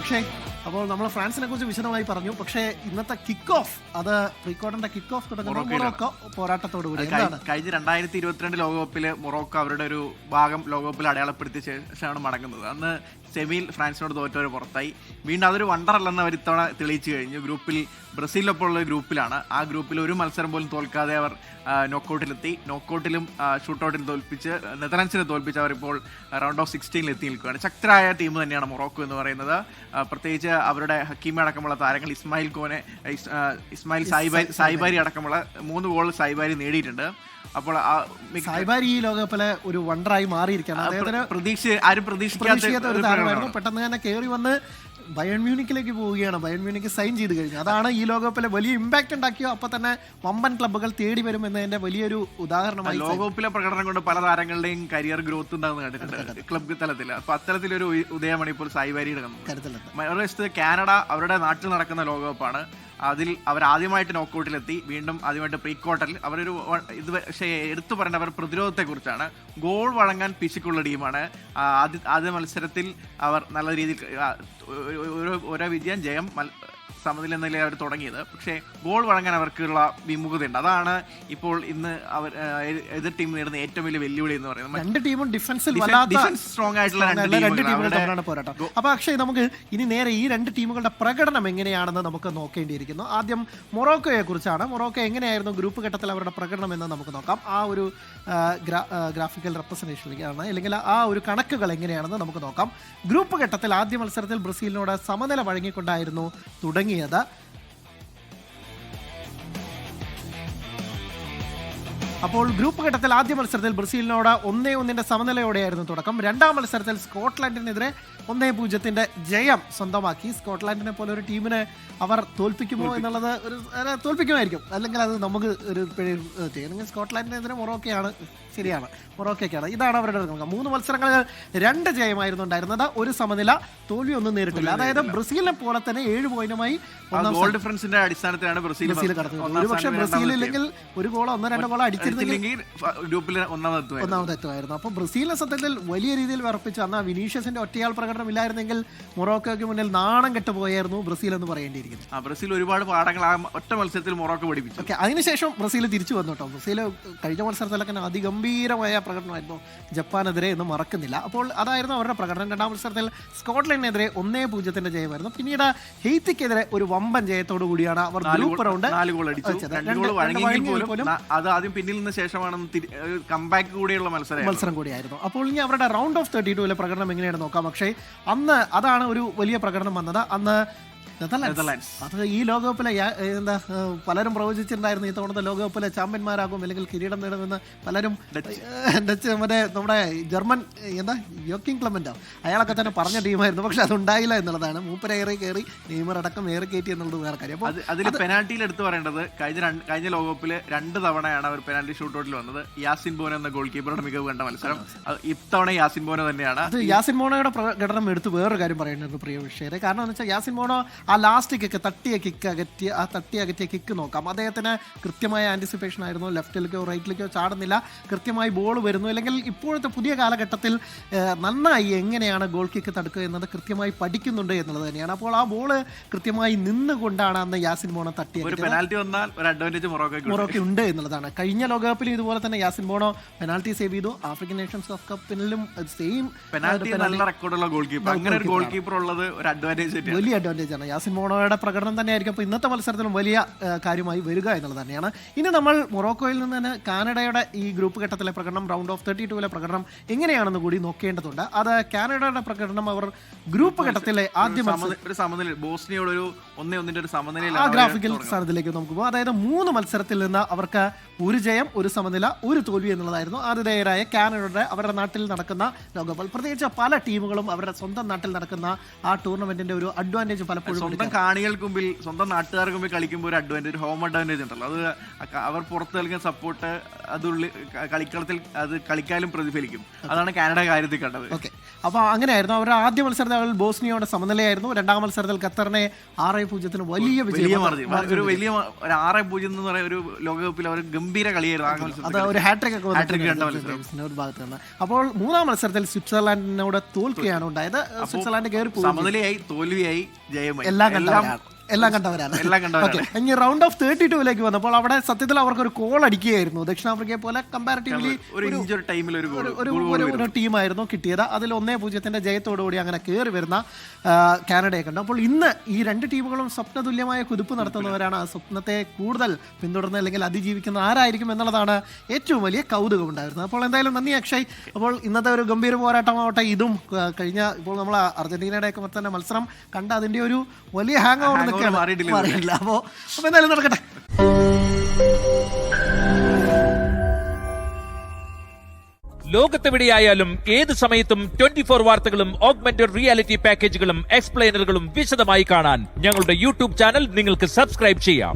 പക്ഷേ അപ്പോൾ നമ്മൾ ഫ്രാൻസിനെ കുറിച്ച് വിശദമായി പറഞ്ഞു. പക്ഷേ ഇന്നത്തെ കിക്ക് ഓഫ്, അത് പ്രീ ക്വാർട്ടറിന്റെ കിക്ക് ഓഫ് തുടങ്ങുന്നത് മൊറോക്കോ പോരാട്ടത്തോടു കൂടി. കഴിഞ്ഞ 2022 ലോകകപ്പില് മൊറോക്കോ അവരുടെ ഒരു ഭാഗം ലോകകപ്പിൽ അടയാളപ്പെടുത്തിയ ശേഷമാണ് മടങ്ങുന്നത്. അന്ന് സെമിയിൽ ഫ്രാൻസിനോട് തോറ്റവർ പുറത്തായി. വീണ്ടും അതൊരു വണ്ടർ അല്ലെന്ന് അവർ ഇത്തവണ തെളിയിച്ചു കഴിഞ്ഞു. ഗ്രൂപ്പിൽ ബ്രസീലിനൊപ്പം ഉള്ള ഗ്രൂപ്പിലാണ്. ആ ഗ്രൂപ്പിൽ ഒരു മത്സരം പോലും തോൽക്കാതെ അവർ നോക്കൌട്ടിലെത്തി. നോക്കൌട്ടിലും ഷൂട്ടൌട്ടിൽ തോൽപ്പിച്ച് നെതർലാൻഡ്സിനെ തോൽപ്പിച്ച് അവരിപ്പോൾ റൗണ്ട് ഓഫ് 16 എത്തി നിൽക്കുകയാണ്. ശക്തരായ ടീം തന്നെയാണ് മൊറോക്കോ എന്ന് പറയുന്നത്. പ്രത്യേകിച്ച് അവരുടെ ഹക്കീമ അടക്കമുള്ള താരങ്ങൾ ഇസ്മായിൽ സായിബാരി അടക്കമുള്ള 3 ഗോൾ സായിബാരി നേടിയിട്ടുണ്ട്. അപ്പോൾ സായിബാരി ഈ ലോകകപ്പിലെ ഒരു വണ്ടറായി മാറിയിരിക്കുകയാണ്. ആരും പ്രതീക്ഷിക്കാത്ത ഒരു താരമായിരുന്നു. പെട്ടെന്ന് തന്നെ കയറി വന്ന് ബയൺ മ്യൂണിക്കിലേക്ക് പോവുകയാണ്. ബയൺ മ്യൂണിക്ക് സൈൻ ചെയ്ത് കഴിഞ്ഞു. അതാണ് ഈ ലോകകപ്പിലെ വലിയ ഇമ്പാക്ട് ഉണ്ടാക്കിയോ. അപ്പൊ തന്നെ വമ്പൻ ക്ലബ്ബുകൾ തേടി വരും എന്നതിന്റെ വലിയൊരു ഉദാഹരണമായി. ലോകകപ്പിലെ പ്രകടനം കൊണ്ട് പല താരങ്ങളുടെയും കരിയർ ഗ്രോത്ത് ഉണ്ടാകുന്ന കണ്ടിട്ടുണ്ട് ക്ലബ് തലത്തിൽ. അപ്പൊ അത്തരത്തിലൊരു ഉദയമാണ് ഇപ്പോൾ സായിബാരിയുടെ കരുതലുണ്ട്. കാനഡ അവരുടെ നാട്ടിൽ നടക്കുന്ന ലോകകപ്പാണ്. അതിൽ അവർ ആദ്യമായിട്ട് നോക്കൌട്ടിലെത്തി. വീണ്ടും ആദ്യമായിട്ട് പ്രീ ക്വാർട്ടറിൽ അവരൊരു ഇത് പക്ഷേ എടുത്തു പറയേണ്ട അവർ പ്രതിരോധത്തെക്കുറിച്ചാണ്. ഗോൾ വഴങ്ങാൻ പിശുക്കുള്ള ടീമാണ്. ആദ്യ മത്സരത്തിൽ അവർ നല്ല രീതിയിൽ ഓരോ വിജയം ജയം സമനില നിലയിൽ അവർ തുടങ്ങിയത്. പക്ഷേ ഗോൾ വഴങ്ങാൻ അവർക്കുള്ള വിമുഖതയുണ്ട്. അതാണ് ഇപ്പോൾ ഇന്ന് അവർ എതിർ ടീം നേടുന്ന ഏറ്റവും വലിയ വെല്ലുവിളി എന്ന് പറയുന്നത്. രണ്ട് ടീമും ഡിഫൻസിൽ സ്ട്രോങ് ആയിട്ടുള്ള രണ്ട് ടീമുകളുടെ പോരാട്ടം. അപ്പൊ അക്ഷയ്, നമുക്ക് ഇനി നേരെ ഈ രണ്ട് ടീമുകളുടെ പ്രകടനം എങ്ങനെയാണെന്ന് നമുക്ക് നോക്കേണ്ടിയിരിക്കുന്നു. ആദ്യം മൊറോക്കോയെ കുറിച്ചാണ്. മൊറോക്കോ എങ്ങനെയായിരുന്നു ഗ്രൂപ്പ് ഘട്ടത്തിൽ അവരുടെ പ്രകടനം എന്ന് നമുക്ക് നോക്കാം. ആ ഒരു ഗ്രാഫിക്കൽ റെപ്രസെന്റേഷനിലേക്കാണ്, അല്ലെങ്കിൽ ആ ഒരു കണക്കുകൾ എങ്ങനെയാണെന്ന് നമുക്ക് നോക്കാം. ഗ്രൂപ്പ് ഘട്ടത്തിൽ ആദ്യ മത്സരത്തിൽ ബ്രസീലിനോട് സമനില വഴങ്ങിക്കൊണ്ടായിരുന്നു തുടങ്ങിയത്. അപ്പോൾ ഗ്രൂപ്പ് ഘട്ടത്തിൽ ആദ്യ മത്സരത്തിൽ ബ്രസീലിനോട് 1-1 സമനിലയോടെയായിരുന്നു തുടക്കം. രണ്ടാം മത്സരത്തിൽ സ്കോട്ട്ലൻഡിനെതിരെ 1-0 ജയം സ്വന്തമാക്കി. സ്കോട്ട്ലൻഡിനെ പോലെ ഒരു ടീമിനെ അവർ തോൽപ്പിക്കുമോ എന്നുള്ളത് തോൽപ്പിക്കുമായിരിക്കും, അല്ലെങ്കിൽ അത് നമുക്ക് ഒരു ചെയ്യണമെങ്കിൽ സ്കോട്ട്ലൻഡിനെതിരെ മൊറോക്കോയാണ്. ശരിയാണ്, മൊറോക്കോയ്ക്കാണ്. ഇതാണ് അവരുടെ 3 മത്സരങ്ങളിൽ 2 ജയമായിരുന്നു ഉണ്ടായിരുന്നത്. ഒരു സമനില, തോൽവി ഒന്നും നേരിട്ടില്ല. അതായത് ബ്രസീലിനെ പോലെ തന്നെ 7 പോയിന്റുമായി ഗോൾ ഡിഫറൻസിന്റെ അടിസ്ഥാനത്തിലാണ് ബ്രസീൽ കടക്കുന്നത്. ഒരുപക്ഷെ ബ്രസീൽ ഇല്ലെങ്കിൽ 1 ഗോളോ 1-2 ഗോളോ അടിച്ചിരുന്നെങ്കിൽ ഗ്രൂപ്പിൽ ഒന്നാമതെത്തുമായിരുന്നു. അപ്പൊ ബ്രസീലിനെ സത്യത്തിൽ വലിയ രീതിയിൽ വിറപ്പിച്ചു. അന്ന് വിനീഷ്യസിന്റെ ഒറ്റയാൾ പ്രകടനം ഇല്ലായിരുന്നെങ്കിൽ മൊറോക്കോയ്ക്ക് മുന്നിൽ നാണം കെട്ടുപോയായിരുന്നു ബ്രസീൽ എന്ന് പറയേണ്ടിയിരിക്കുന്നു. ബ്രസീൽ ഒരുപാട് പാഠങ്ങൾ ആ ഒറ്റ മത്സരത്തിൽ മൊറോക്കോ പഠിപ്പിച്ചു. ഓക്കെ, അതിനുശേഷം ബ്രസീൽ തിരിച്ചു വന്നു കേട്ടോ. ബ്രസീൽ കഴിഞ്ഞ മത്സരത്തിലൊക്കെ അതിഗംഭീരമായ പ്രകടനമായിരുന്നു ജപ്പാനെതിരെ എന്ന് മറക്കുന്നില്ല. അപ്പോൾ അതായിരുന്നു അവരുടെ പ്രകടനം. രണ്ടാം മത്സരത്തിൽ സ്കോട്ട്ലൻഡിനെതിരെ 1-0 ജയമായിരുന്നു. പിന്നീട് ഹെയ്ത്തിക്കെതിരെ ഒരു വമ്പൻ ജയത്തോടു കൂടിയാണ് അവർ ഗ്രൂപ്പ് റൗണ്ട് 4 ഗോൾ അടിച്ചത്. അത് ആദ്യം പിന്നിൽ നിന്ന് ശേഷമാണ് കംബാക്ക് കൂടിയുള്ള മത്സരം കൂടിയായിരുന്നു. അപ്പോൾ ഇനി അവരുടെ റൗണ്ട് ഓഫ് 32 പ്രകടനം എങ്ങനെയാണ് നോക്കാം. പക്ഷേ അന്ന് അതാണ് ഒരു വലിയ പ്രകടനം വന്നത്. അന്ന് നെതർലാൻഡ്സ്. അത് ഈ ലോകകപ്പിലെ പലരും പ്രവചിച്ചിട്ടുണ്ടായിരുന്നു ഇത്തവണത്തെ ലോകകപ്പിലെ ചാമ്പ്യന്മാരാകും, അല്ലെങ്കിൽ കിരീടം നേടുമെന്ന് പലരും. ഡച്ച് മറ്റേ നമ്മുടെ ജർമ്മൻ യോക്കിംഗ് ക്ലെമന്റോ അയാളൊക്കെ തന്നെ പറഞ്ഞ ടീമായിരുന്നു. പക്ഷെ അതുണ്ടായില്ല എന്നുള്ളതാണ്. മൂപ്പരെ ഏറി കയറി നെയ്മർ അടക്കം ഏറി കയറ്റി എന്നുള്ളത് വേറെ കാര്യം. അപ്പോൾ അതിൽ പെനാൽറ്റിയിൽ എടുത്തു പറയേണ്ടത് കഴിഞ്ഞ ലോകകപ്പിൽ 2 തവണയാണ് അവർ പെനാൽറ്റി ഷൂട്ടൗട്ടിൽ വന്നത്. യാസിൻ ബോനോ എന്ന ഗോൾ കീപ്പറുടെ മികവ് കണ്ട മത്സരം. ഇത്തവണ യാസിൻ ബോനോ തന്നെയാണ്. അത് യാസിൻ ബോണോയുടെ പ്രകടനം എടുത്ത് വേറൊരു കാര്യം പറയുന്നത് പ്രിയ വിഷയരെ. കാരണം എന്ന് വെച്ചാൽ യാസിൻ ബോണോ ആ ലാസ്റ്റ് കിക്ക് തട്ടി അകറ്റിയ കിക്ക് നോക്കാം. അദ്ദേഹത്തിന് കൃത്യമായ ആന്റിസിപ്പേഷൻ ആയിരുന്നു. ലെഫ്റ്റിലേക്കോ റൈറ്റിലേക്കോ ചാടുന്നില്ല, കൃത്യമായി ബോൾ വരുന്നു. അല്ലെങ്കിൽ ഇപ്പോഴത്തെ പുതിയ കാലഘട്ടത്തിൽ നന്നായി എങ്ങനെയാണ് ഗോൾ കിക്ക് തടുക്കുക എന്നത് കൃത്യമായി പഠിക്കുന്നുണ്ട് എന്നുള്ളത് തന്നെയാണ്. അപ്പോൾ ആ ബോള് കൃത്യമായി നിന്നുകൊണ്ടാണ് അന്ന് യാസിൻ ബോണോ തട്ടിയത്. മൊറോക്കോ ഉണ്ട് എന്നുള്ളതാണ്. കഴിഞ്ഞ ലോകകപ്പിൽ ഇതുപോലെ തന്നെ യാസിൻ ബോണോ പെനാൽറ്റി സേവ് ചെയ്തു. ആഫ്രിക്കൻ നേഷൻസ് കപ്പിലും സെയിം വലിയ അഡ്വാൻറ്റേജ് ആണ്. യാസിൻ ബോണോയുടെ പ്രകടനം തന്നെയായിരിക്കും അപ്പോൾ ഇന്നത്തെ മത്സരത്തിലും വലിയ കാര്യമായി വരിക എന്നുള്ളത് തന്നെയാണ്. ഇനി നമ്മൾ മൊറോക്കോയിൽ നിന്ന് തന്നെ കാനഡയുടെ ഈ ഗ്രൂപ്പ് ഘട്ടത്തിലെ പ്രകടനം, റൗണ്ട് ഓഫ് 32 പ്രകടനം എങ്ങനെയാണെന്ന് കൂടി നോക്കേണ്ടതുണ്ട്. അത് കാനഡയുടെ പ്രകടനം അവർ ഗ്രൂപ്പ് ഘട്ടത്തിലെ ആദ്യ ബോസ്നിയോടൊരു 1-1 ഒരു സമനില ആ ഗ്രാഫിക്കൽ സ്ഥാനത്തിലേക്ക് നമുക്ക് പോകും. അതായത് 3 മത്സരത്തിൽ നിന്ന് അവർക്ക് 1 ജയം, 1 സമനില, 1 തോൽവി എന്നുള്ളതായിരുന്നു ആതിഥേയരായ കാനഡയുടെ അവരുടെ നാട്ടിൽ നടക്കുന്ന ലോകകപ്പ്. പ്രത്യേകിച്ച് പല ടീമുകളും അവരുടെ സ്വന്തം നാട്ടിൽ നടക്കുന്ന ആ ടൂർണമെന്റിന്റെ ഒരു അഡ്വാൻറ്റേജ് പലപ്പോഴും സ്വന്തം കാണികൾക്ക് മുമ്പിൽ, സ്വന്തം നാട്ടുകാർക്ക് മുമ്പിൽ കളിക്കുമ്പോൾ ഒരു അഡ്വാൻറ്റേജ്, ഹോം അഡ്വാൻറ്റേജ് ഉണ്ടല്ലോ. അത് അവർ പുറത്ത് നൽകുന്ന സപ്പോർട്ട് അത് കളിക്കളത്തിൽ അത് കളിക്കാനും പ്രതിഫലിക്കും. അതാണ് കാനഡ കാര്യത്തിൽ കണ്ടത്. ഓക്കെ, അപ്പോൾ അങ്ങനെയായിരുന്നു. അവരുടെ ആദ്യ മത്സരത്തിൽ ബോസ്നിയയുടെ സമനിലയായിരുന്നു. രണ്ടാം മത്സരത്തിൽ ഖത്തറിനെ 6-0 വലിയ വിജയം. ഒരു വലിയ 6-0 എന്ന് പറയുന്ന ഒരു ലോകകപ്പിൽ അവർ ഗംഭീര കളിയായിരുന്നു. അത് ഒരു ഹാട്രിക് ഒക്കെ ഒരു ഭാഗത്ത് നിന്ന്. അപ്പോൾ മൂന്നാം മത്സരത്തിൽ സ്വിറ്റ്സർലാൻഡിനോട് തോൽക്കുകയാണ് ഉണ്ടായത്. സ്വിറ്റ്സർലാൻഡ് കയറി സമനിലയായി, തോൽവിയായി, ജയമായി, എല്ലാം കണ്ടവരാണ്. ഇനി റൗണ്ട് ഓഫ് 32 വന്നപ്പോൾ അവിടെ സത്യത്തിൽ അവർക്ക് ഒരു കോൾ അടിക്കുകയായിരുന്നു. ദക്ഷിണാഫ്രിക്കയെ പോലെ കമ്പാരിറ്റീവ്ലി ഒരു ടീമായിരുന്നു കിട്ടിയത്. അതിൽ 1-0 ജയത്തോടുകൂടി അങ്ങനെ കയറി വരുന്ന കാനഡയെ കണ്ടു. അപ്പോൾ ഇന്ന് ഈ രണ്ട് ടീമുകളും സ്വപ്നതുല്യമായ കുതിപ്പ് നടത്തുന്നവരാണ്. ആ സ്വപ്നത്തെ കൂടുതൽ പിന്തുടർന്ന് അല്ലെങ്കിൽ അതിജീവിക്കുന്ന ആരായിരിക്കും എന്നുള്ളതാണ് ഏറ്റവും വലിയ കൗതുകം ഉണ്ടായിരുന്നത്. അപ്പോൾ എന്തായാലും നന്ദി അക്ഷയ്. അപ്പോൾ ഇന്നത്തെ ഒരു ഗംഭീര പോരാട്ടമാവട്ടെ ഇതും കഴിഞ്ഞ ഇപ്പോൾ നമ്മൾ അർജന്റീനയുടെ ഒക്കെ തന്നെ മത്സരം കണ്ട അതിന്റെ ഒരു വലിയ ഹാങ് ഓവർ മാറിയില്ല. അപ്പോ എന്തായാലും നടക്കട്ടെ. ലോകത്തെവിടെയായാലും ഏത് സമയത്തും 24 വാർത്തകളും ഓഗ്മെന്റഡ് റിയാലിറ്റി പാക്കേജുകളും എക്സ്പ്ലെയിനറുകളും വിശദമായി കാണാൻ ഞങ്ങളുടെ യൂട്യൂബ് ചാനൽ നിങ്ങൾക്ക് സബ്സ്ക്രൈബ് ചെയ്യാം.